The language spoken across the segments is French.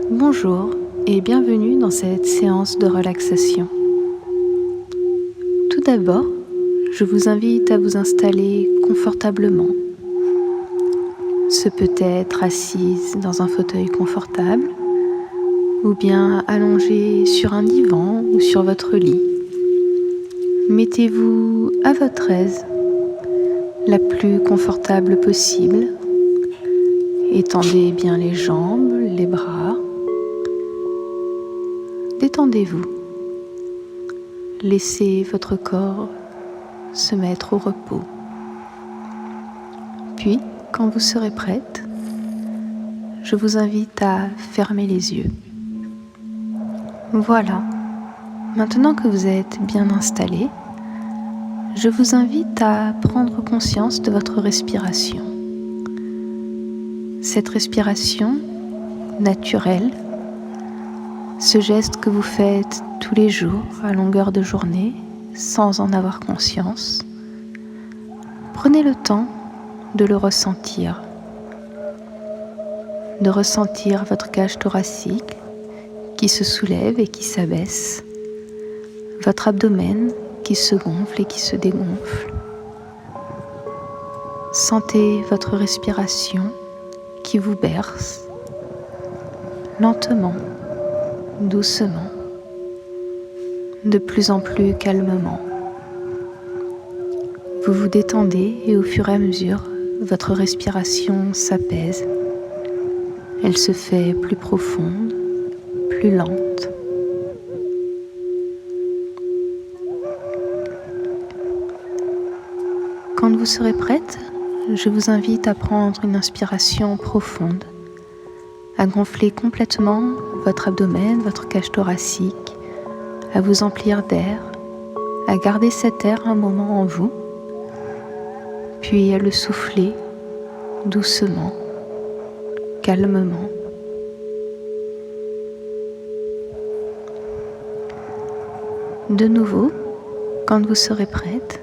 Bonjour et bienvenue dans cette séance de relaxation. Tout d'abord, je vous invite à vous installer confortablement. Ce peut être assise dans un fauteuil confortable ou bien allongé sur un divan ou sur votre lit. Mettez-vous à votre aise, la plus confortable possible. Étendez bien les jambes, les bras. Détendez-vous. Laissez votre corps se mettre au repos. Puis, quand vous serez prête, je vous invite à fermer les yeux. Voilà. Maintenant que vous êtes bien installé, je vous invite à prendre conscience de votre respiration. Cette respiration naturelle, ce geste que vous faites tous les jours à longueur de journée sans en avoir conscience, prenez le temps de le ressentir, de ressentir votre cage thoracique qui se soulève et qui s'abaisse, votre abdomen qui se gonfle et qui se dégonfle. Sentez votre respiration qui vous berce lentement, doucement, de plus en plus calmement. Vous vous détendez et au fur et à mesure, votre respiration s'apaise. Elle se fait plus profonde, plus lente. Quand vous serez prête, je vous invite à prendre une inspiration profonde, à gonfler complètement votre abdomen, votre cage thoracique, à vous emplir d'air, à garder cet air un moment en vous, puis à le souffler doucement, calmement. De nouveau, quand vous serez prête,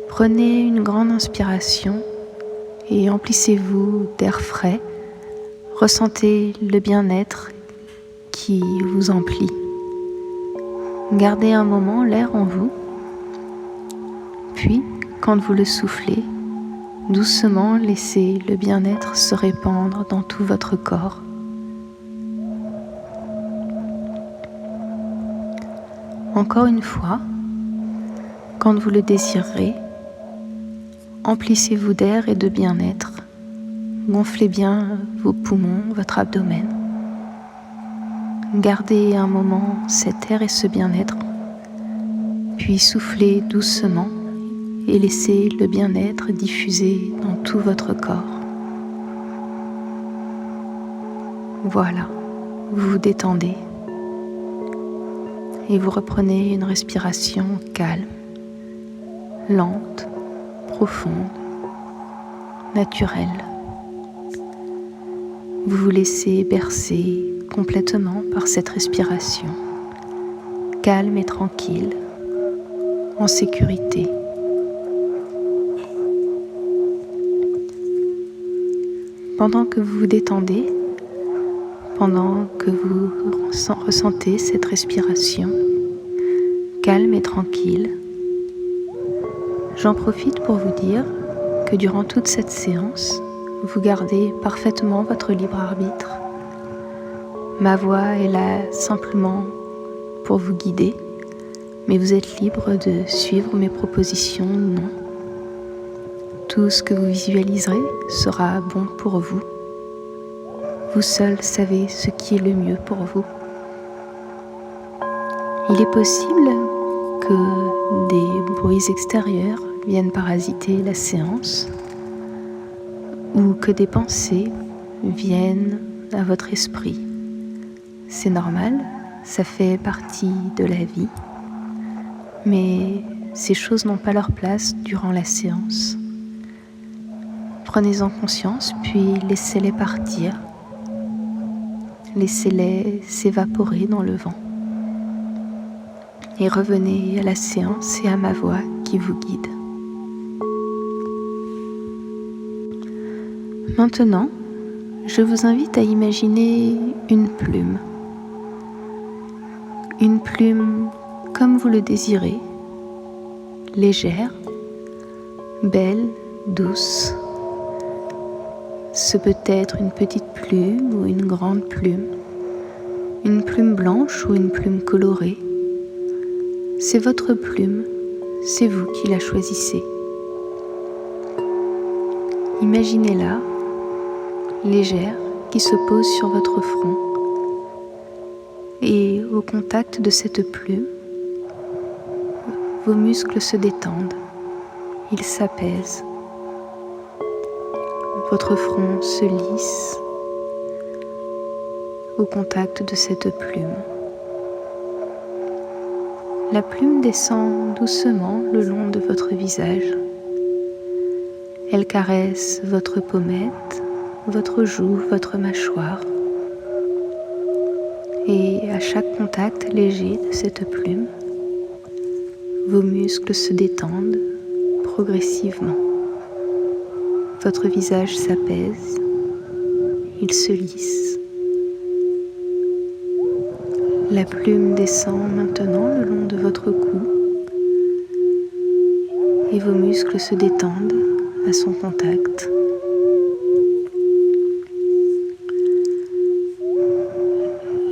prenez une grande inspiration et emplissez-vous d'air frais. Ressentez le bien-être qui vous emplit. Gardez un moment l'air en vous, puis, quand vous le soufflez, doucement laissez le bien-être se répandre dans tout votre corps. Encore une fois, quand vous le désirerez, emplissez-vous d'air et de bien-être. Gonflez bien vos poumons, votre abdomen. Gardez un moment cet air et ce bien-être, puis soufflez doucement et laissez le bien-être diffuser dans tout votre corps. Voilà, vous vous détendez et vous reprenez une respiration calme, lente, profonde, naturelle. Vous vous laissez bercer complètement par cette respiration, calme et tranquille, en sécurité. Pendant que vous vous détendez, pendant que vous ressentez cette respiration calme et tranquille, j'en profite pour vous dire que durant toute cette séance, vous gardez parfaitement votre libre arbitre. Ma voix est là simplement pour vous guider, mais vous êtes libre de suivre mes propositions ou non. Tout ce que vous visualiserez sera bon pour vous. Vous seul savez ce qui est le mieux pour vous. Il est possible que des bruits extérieurs viennent parasiter la séance ou que des pensées viennent à votre esprit. C'est normal, ça fait partie de la vie, mais ces choses n'ont pas leur place durant la séance. Prenez-en conscience, puis laissez-les partir. Laissez-les s'évaporer dans le vent. Et revenez à la séance et à ma voix qui vous guide. Maintenant, je vous invite à imaginer une plume comme vous le désirez, légère, belle, douce. Ce peut être une petite plume ou une grande plume, une plume blanche ou une plume colorée. C'est votre plume, c'est vous qui la choisissez. Imaginez-la, légère, qui se pose sur votre front. Et au contact de cette plume, vos muscles se détendent, ils s'apaisent. Votre front se lisse au contact de cette plume. La plume descend doucement le long de votre visage. Elle caresse votre pommette, votre joue, votre mâchoire. Et à chaque contact léger de cette plume, vos muscles se détendent progressivement. Votre visage s'apaise, il se lisse. La plume descend maintenant le long de votre cou et vos muscles se détendent à son contact.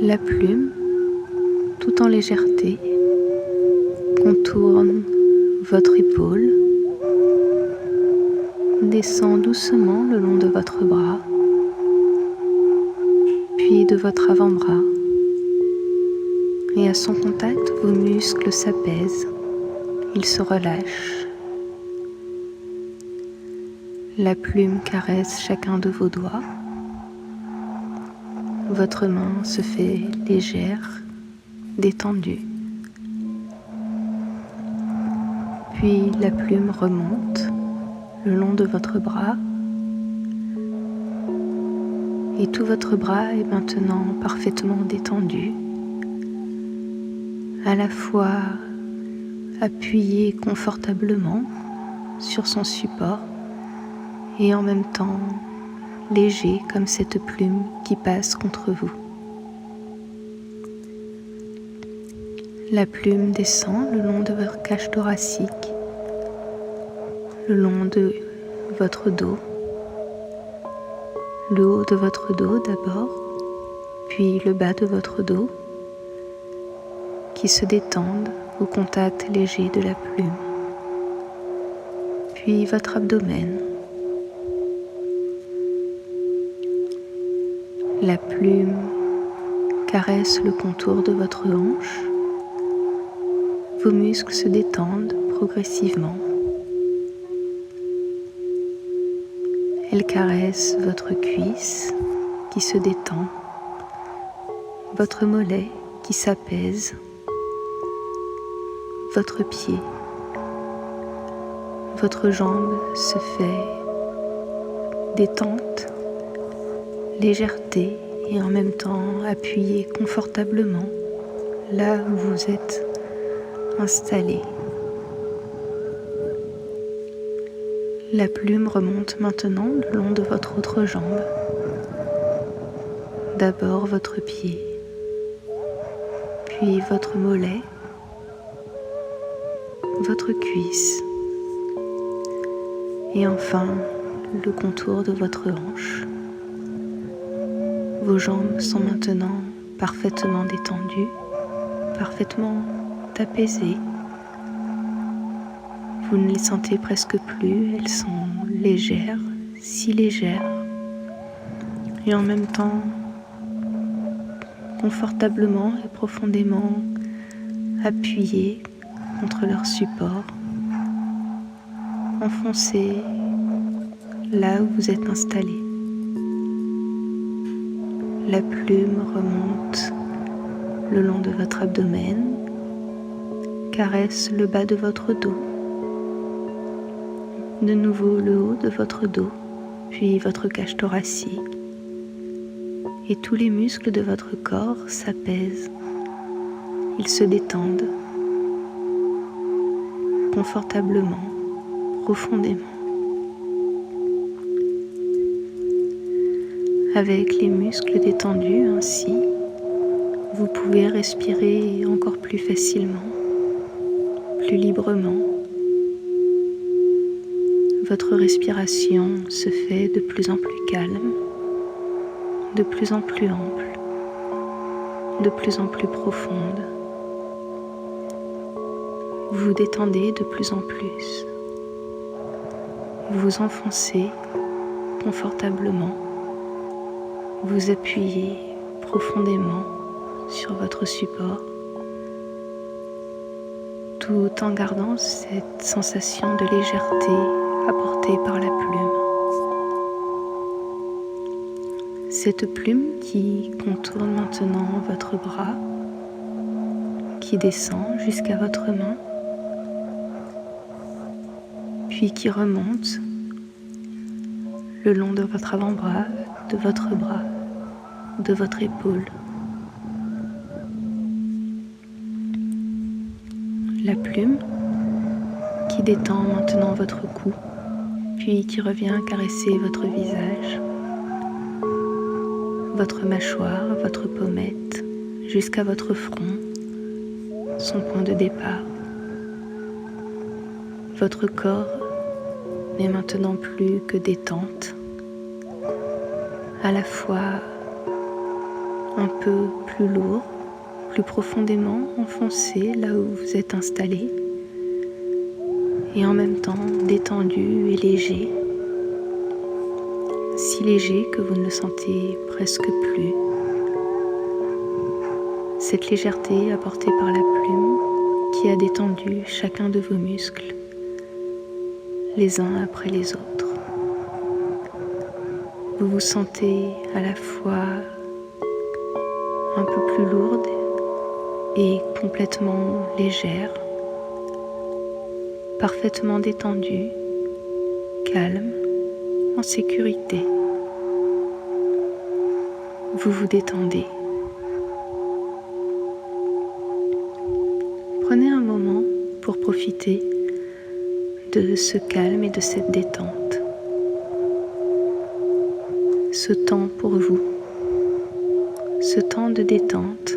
La plume, tout en légèreté, contourne votre épaule, descend doucement le long de votre bras, puis de votre avant-bras. Et à son contact, vos muscles s'apaisent, ils se relâchent. La plume caresse chacun de vos doigts. Votre main se fait légère, détendue. Puis la plume remonte le long de votre bras. Et tout votre bras est maintenant parfaitement détendu, à la fois appuyé confortablement sur son support et en même temps léger comme cette plume qui passe contre vous. La plume descend le long de votre cage thoracique, le long de votre dos, le haut de votre dos d'abord, puis le bas de votre dos, qui se détendent au contact léger de la plume, puis votre abdomen. La plume caresse le contour de votre hanche. Vos muscles se détendent progressivement. Elle caresse votre cuisse qui se détend, votre mollet qui s'apaise, votre pied, votre jambe se fait détente, légèreté et en même temps appuyée confortablement là où vous êtes installé. La plume remonte maintenant le long de votre autre jambe. D'abord votre pied, puis votre mollet, votre cuisse et enfin le contour de votre hanche. Vos jambes sont maintenant parfaitement détendues, parfaitement apaisées. Vous ne les sentez presque plus, elles sont légères, si légères, et en même temps confortablement et profondément appuyées contre leur support, enfoncées là où vous êtes installé. La plume remonte le long de votre abdomen, caresse le bas de votre dos, de nouveau le haut de votre dos, puis votre cage thoracique. Et tous les muscles de votre corps s'apaisent, ils se détendent confortablement, profondément. Avec les muscles détendus ainsi, vous pouvez respirer encore plus facilement, plus librement. Votre respiration se fait de plus en plus calme, de plus en plus ample, de plus en plus profonde. Vous vous détendez de plus en plus. Vous vous enfoncez confortablement. Vous appuyez profondément sur votre support, tout en gardant cette sensation de légèreté apportée par la plume. Cette plume qui contourne maintenant votre bras, qui descend jusqu'à votre main, puis qui remonte le long de votre avant-bras, de votre bras, de votre épaule. La plume qui détend maintenant votre cou, puis qui revient caresser votre visage, votre mâchoire, votre pommette, jusqu'à votre front, son point de départ. Votre corps n'est maintenant plus que détente, à la fois un peu plus lourd, plus profondément enfoncé là où vous êtes installé, et en même temps détendu et léger, si léger que vous ne le sentez presque plus. Cette légèreté apportée par la plume qui a détendu chacun de vos muscles, les uns après les autres. Vous vous sentez à la fois un peu plus lourde et complètement légère, parfaitement détendue, calme, en sécurité. Vous vous détendez. Prenez un moment pour profiter de ce calme et de cette détente. Ce temps pour vous, ce temps de détente,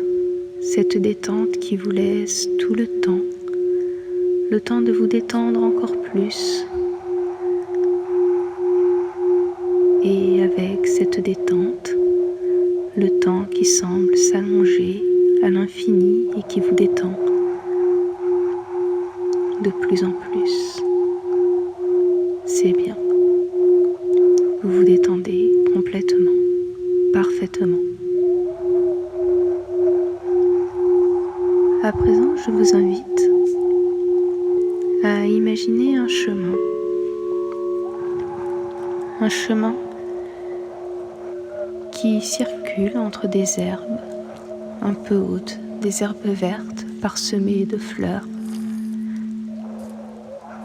cette détente qui vous laisse tout le temps de vous détendre encore plus. Et avec cette détente, le temps qui semble s'allonger à l'infini et qui vous détend de plus en plus. C'est bien. Vous vous détendez complètement, parfaitement. À présent, je vous invite à imaginer un chemin qui circule entre des herbes un peu hautes, des herbes vertes parsemées de fleurs.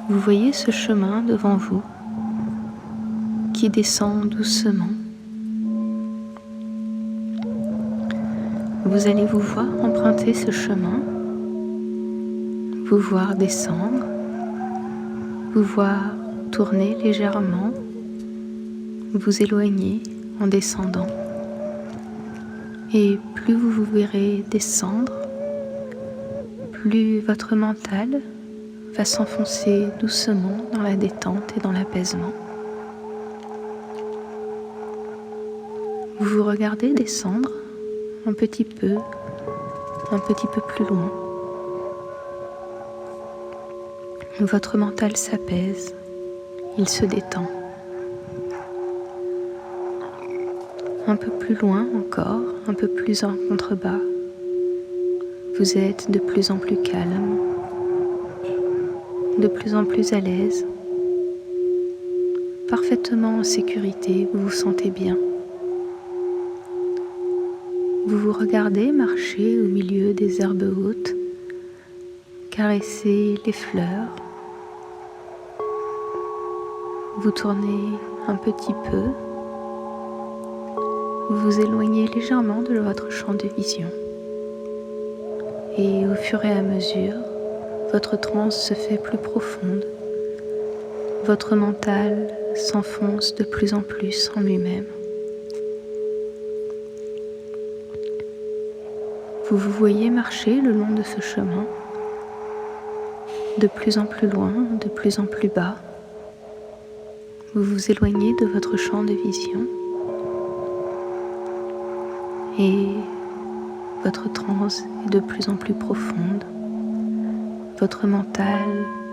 Vous voyez ce chemin devant vous qui descend doucement. Vous allez vous voir emprunter ce chemin, vous voir descendre, vous voir tourner légèrement, vous éloigner en descendant. Et plus vous vous verrez descendre, plus votre mental va s'enfoncer doucement dans la détente et dans l'apaisement. Vous vous regardez descendre un petit peu plus loin. Votre mental s'apaise, il se détend. Un peu plus loin encore, un peu plus en contrebas, vous êtes de plus en plus calme, de plus en plus à l'aise, parfaitement en sécurité, vous vous sentez bien. Vous vous regardez marcher au milieu des herbes hautes, caresser les fleurs. Vous tournez un petit peu, vous vous éloignez légèrement de votre champ de vision. Et au fur et à mesure, votre transe se fait plus profonde. Votre mental s'enfonce de plus en plus en lui-même. Vous vous voyez marcher le long de ce chemin, de plus en plus loin, de plus en plus bas. Vous vous éloignez de votre champ de vision et votre transe est de plus en plus profonde, votre mental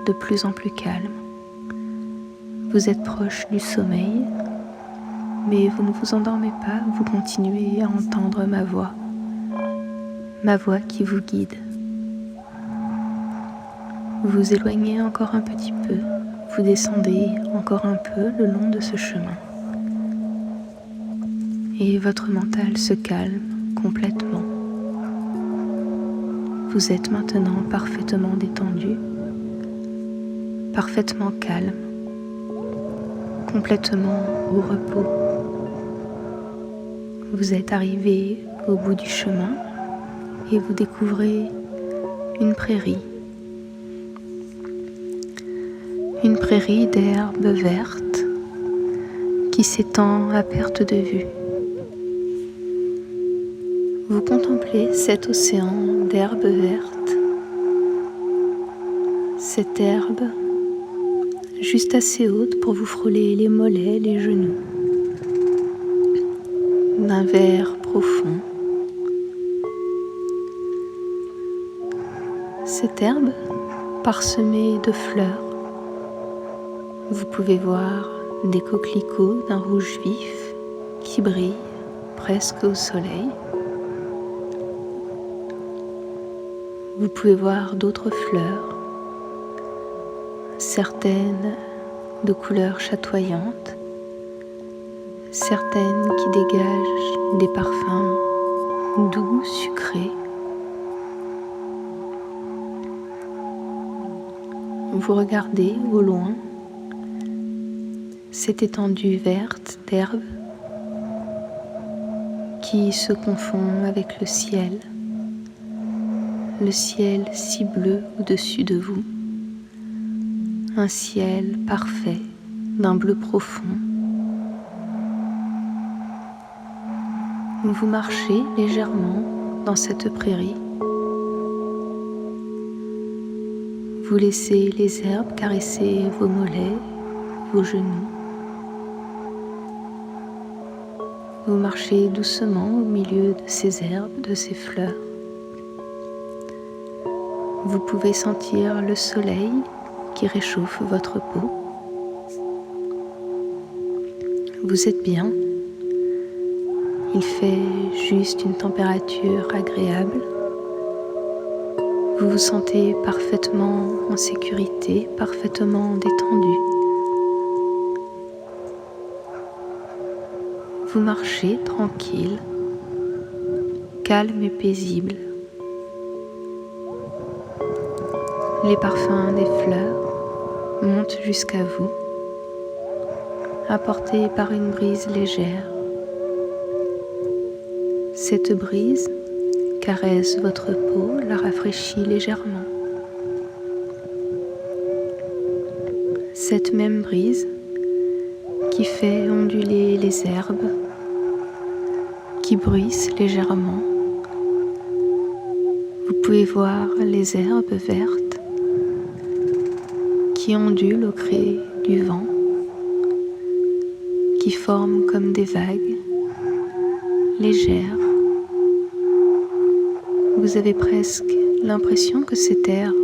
de plus en plus calme. Vous êtes proche du sommeil, mais vous ne vous endormez pas, vous continuez à entendre ma voix qui vous guide. Vous vous éloignez encore un petit peu, vous descendez encore un peu le long de ce chemin. Et votre mental se calme complètement. Vous êtes maintenant parfaitement détendu, parfaitement calme, complètement au repos. Vous êtes arrivé au bout du chemin et vous découvrez une prairie. Une prairie d'herbes vertes qui s'étend à perte de vue. Vous contemplez cet océan d'herbes vertes, cette herbe juste assez haute pour vous frôler les mollets, les genoux, d'un vert profond. Cette herbe parsemée de fleurs, vous pouvez voir des coquelicots d'un rouge vif qui brillent presque au soleil. Vous pouvez voir d'autres fleurs, certaines de couleurs chatoyantes, certaines qui dégagent des parfums doux, sucrés. Vous regardez au loin cette étendue verte d'herbe qui se confond avec le ciel si bleu au-dessus de vous, un ciel parfait d'un bleu profond. Vous marchez légèrement dans cette prairie. Vous laissez les herbes caresser vos mollets, vos genoux. Vous marchez doucement au milieu de ces herbes, de ces fleurs. Vous pouvez sentir le soleil qui réchauffe votre peau. Vous êtes bien. Il fait juste une température agréable. Vous vous sentez parfaitement en sécurité, parfaitement détendu. Vous marchez tranquille, calme et paisible. Les parfums des fleurs montent jusqu'à vous, apportés par une brise légère. Cette brise caresse votre peau, la rafraîchit légèrement. Cette même brise qui fait onduler les herbes, qui bruissent légèrement. Vous pouvez voir les herbes vertes qui ondulent au gré du vent, qui forment comme des vagues légères. Vous avez presque l'impression que cette herbe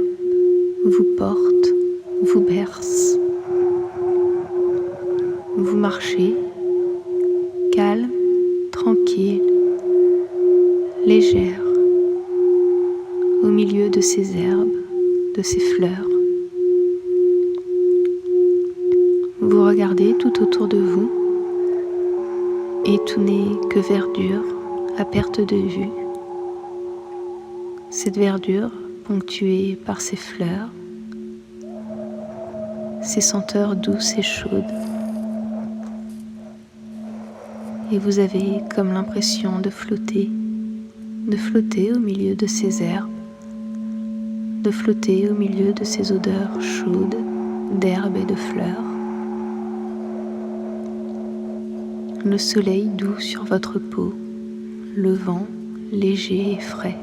vous porte, vous berce. Vous marchez, calme, tranquille, légère, au milieu de ces herbes, de ces fleurs. Vous regardez tout autour de vous et tout n'est que verdure à perte de vue. Cette verdure ponctuée par ces fleurs, ces senteurs douces et chaudes. Et vous avez comme l'impression de flotter au milieu de ces herbes, de flotter au milieu de ces odeurs chaudes d'herbes et de fleurs. Le soleil doux sur votre peau, le vent léger et frais.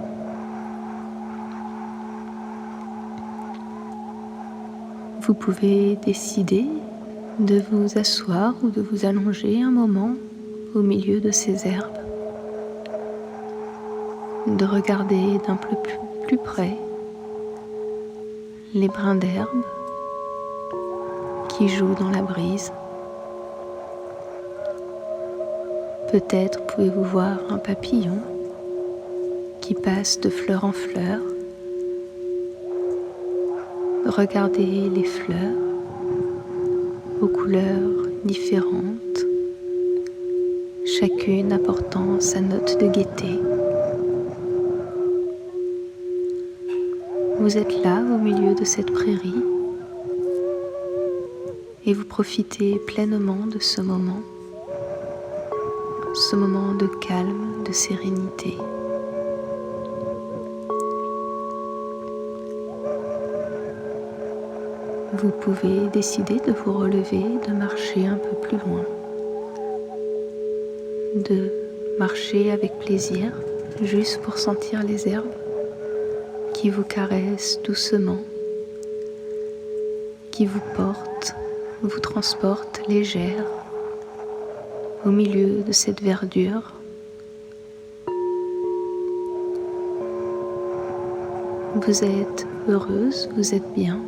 Vous pouvez décider de vous asseoir ou de vous allonger un moment au milieu de ces herbes, de regarder d'un peu plus près les brins d'herbe qui jouent dans la brise. Peut-être pouvez-vous voir un papillon qui passe de fleur en fleur. Regardez les fleurs aux couleurs différentes, chacune apportant sa note de gaieté. Vous êtes là au milieu de cette prairie et vous profitez pleinement de ce moment de calme, de sérénité. Vous pouvez décider de vous relever, de marcher un peu plus loin, de marcher avec plaisir, juste pour sentir les herbes qui vous caressent doucement, qui vous portent, vous transportent légère au milieu de cette verdure. Vous êtes heureuse, vous êtes bien,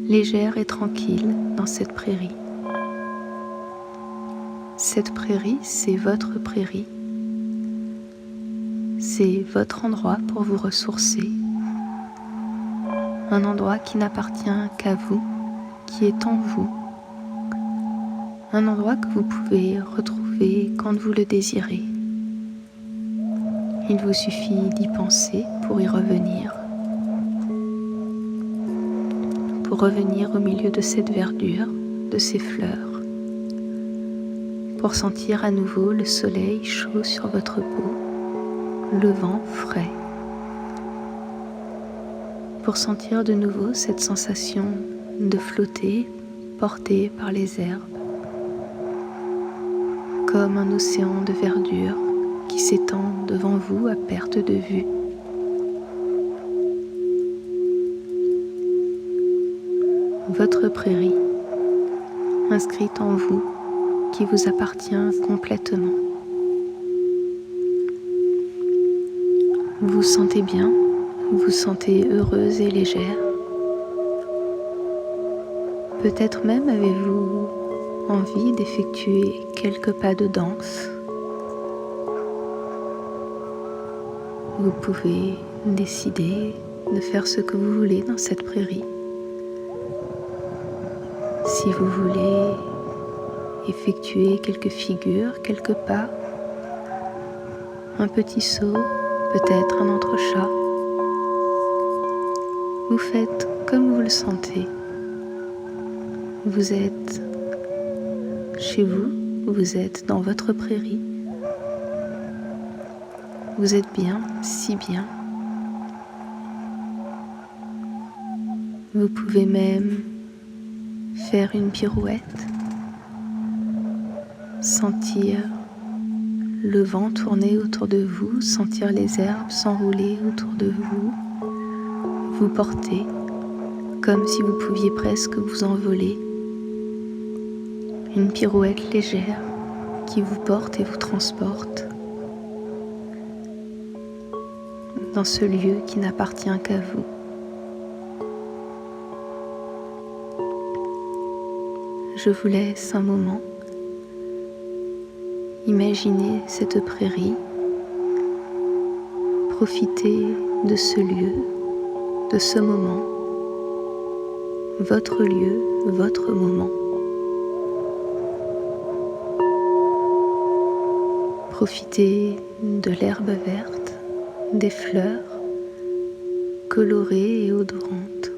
légère et tranquille dans cette prairie. Cette prairie, c'est votre prairie. C'est votre endroit pour vous ressourcer. Un endroit qui n'appartient qu'à vous, qui est en vous. Un endroit que vous pouvez retrouver quand vous le désirez. Il vous suffit d'y penser pour y revenir. Pour revenir au milieu de cette verdure, de ces fleurs. Pour sentir à nouveau le soleil chaud sur votre peau, le vent frais. Pour sentir de nouveau cette sensation de flotter, porté par les herbes. Comme un océan de verdure qui s'étend devant vous à perte de vue. Votre prairie, inscrite en vous, qui vous appartient complètement. Vous vous sentez bien, vous vous sentez heureuse et légère. Peut-être même avez-vous envie d'effectuer quelques pas de danse. Vous pouvez décider de faire ce que vous voulez dans cette prairie. Si vous voulez effectuer quelques figures, quelques pas, un petit saut, peut-être un entrechat, vous faites comme vous le sentez. Vous êtes chez vous, vous êtes dans votre prairie. Vous êtes bien, si bien. Vous pouvez même faire une pirouette, sentir le vent tourner autour de vous, sentir les herbes s'enrouler autour de vous, vous porter comme si vous pouviez presque vous envoler. Une pirouette légère qui vous porte et vous transporte dans ce lieu qui n'appartient qu'à vous. Je vous laisse un moment. Imaginez cette prairie. Profitez de ce lieu, de ce moment. Votre lieu, votre moment. Profitez de l'herbe verte, des fleurs colorées et odorantes,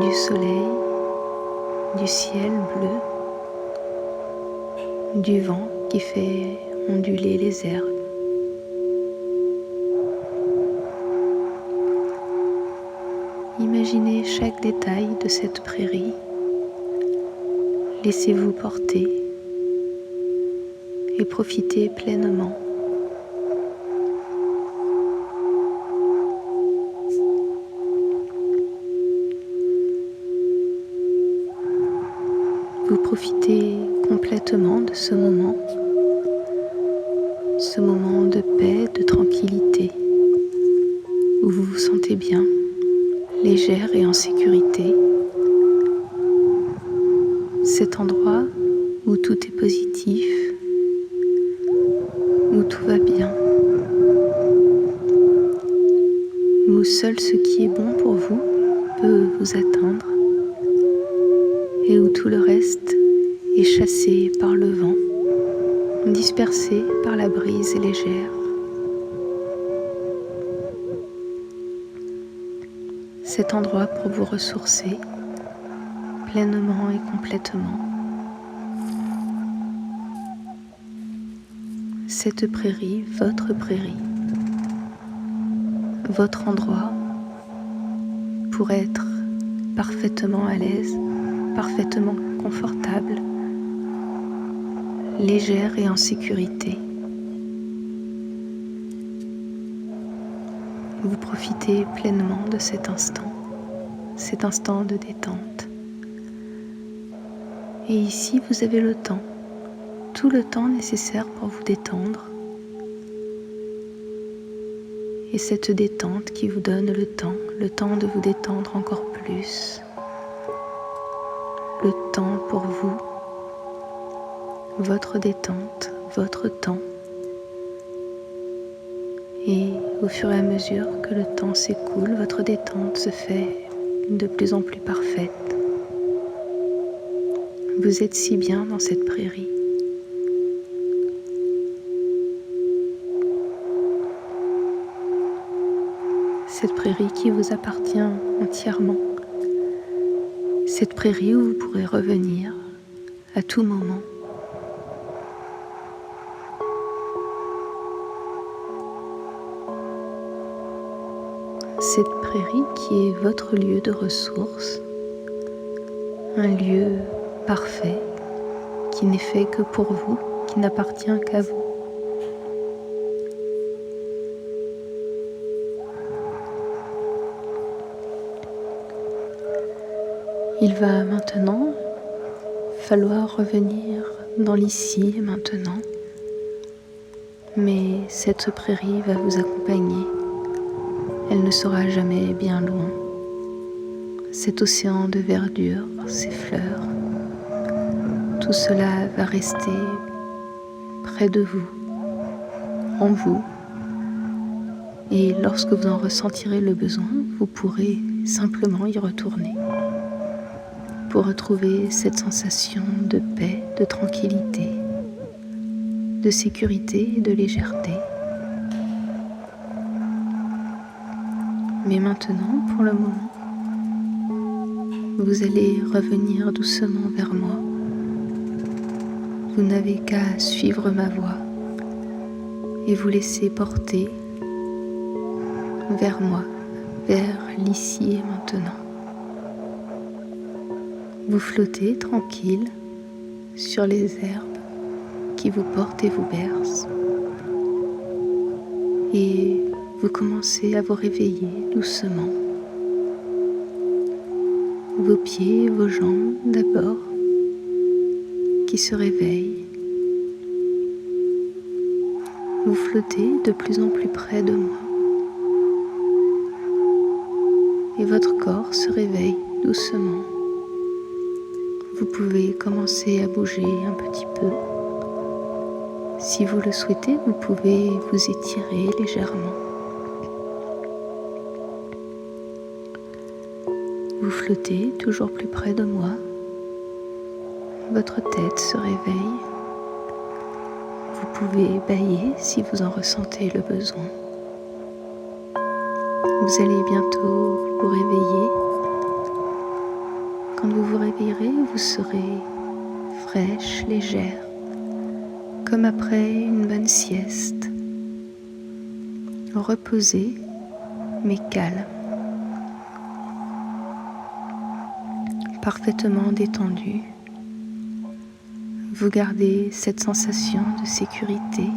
du soleil, du ciel bleu, du vent qui fait onduler les herbes. Imaginez chaque détail de cette prairie. Laissez-vous porter et profitez pleinement. profitez complètement de ce moment de paix, de tranquillité, où vous vous sentez bien, légère et en sécurité. Cet endroit où tout est positif, où tout va bien, où seul ce qui est bon pour vous peut vous atteindre et où tout le reste est chassé par le vent, dispersé par la brise légère. Cet endroit pour vous ressourcer pleinement et complètement. Cette prairie, votre endroit pour être parfaitement à l'aise, parfaitement confortable, légère et en sécurité. Vous profitez pleinement de cet instant de détente. Et ici, vous avez le temps, tout le temps nécessaire pour vous détendre. Et cette détente qui vous donne le temps de vous détendre encore plus. Le temps pour vous, votre détente, votre temps. Et au fur et à mesure que le temps s'écoule, votre détente se fait de plus en plus parfaite. Vous êtes si bien dans cette prairie. Cette prairie qui vous appartient entièrement. Cette prairie où vous pourrez revenir à tout moment. Cette prairie qui est votre lieu de ressources, un lieu parfait qui n'est fait que pour vous, qui n'appartient qu'à vous. Il va maintenant falloir revenir dans l'ici et maintenant, mais cette prairie va vous accompagner. Elle ne sera jamais bien loin. Cet océan de verdure, ces fleurs, tout cela va rester près de vous, en vous. Et lorsque vous en ressentirez le besoin, vous pourrez simplement y retourner pour retrouver cette sensation de paix, de tranquillité, de sécurité et de légèreté. Mais maintenant, pour le moment, vous allez revenir doucement vers moi. Vous n'avez qu'à suivre ma voix et vous laisser porter vers moi, vers l'ici et maintenant. Vous flottez tranquille sur les herbes qui vous portent et vous bercent. Et vous commencez à vous réveiller doucement. Vos pieds et vos jambes d'abord qui se réveillent. Vous flottez de plus en plus près de moi. Et votre corps se réveille doucement. Vous pouvez commencer à bouger un petit peu. Si vous le souhaitez, vous pouvez vous étirer légèrement. Vous flottez toujours plus près de moi. Votre tête se réveille. Vous pouvez bâiller si vous en ressentez le besoin. Vous allez bientôt vous réveiller. Quand vous vous réveillerez, vous serez fraîche, légère, comme après une bonne sieste, reposée mais calme, parfaitement détendue. Vous gardez cette sensation de sécurité,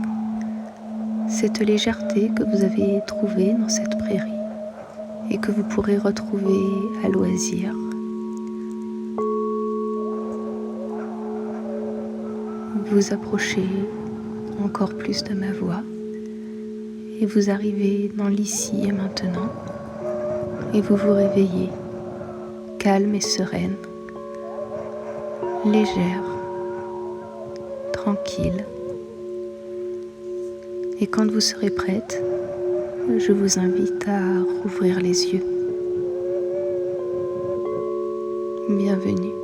cette légèreté que vous avez trouvée dans cette prairie et que vous pourrez retrouver à loisir. vous approchez encore plus de ma voix et vous arrivez dans l'ici et maintenant et vous vous réveillez calme et sereine, légère, tranquille. Et quand vous serez prête, je vous invite à rouvrir les yeux. Bienvenue.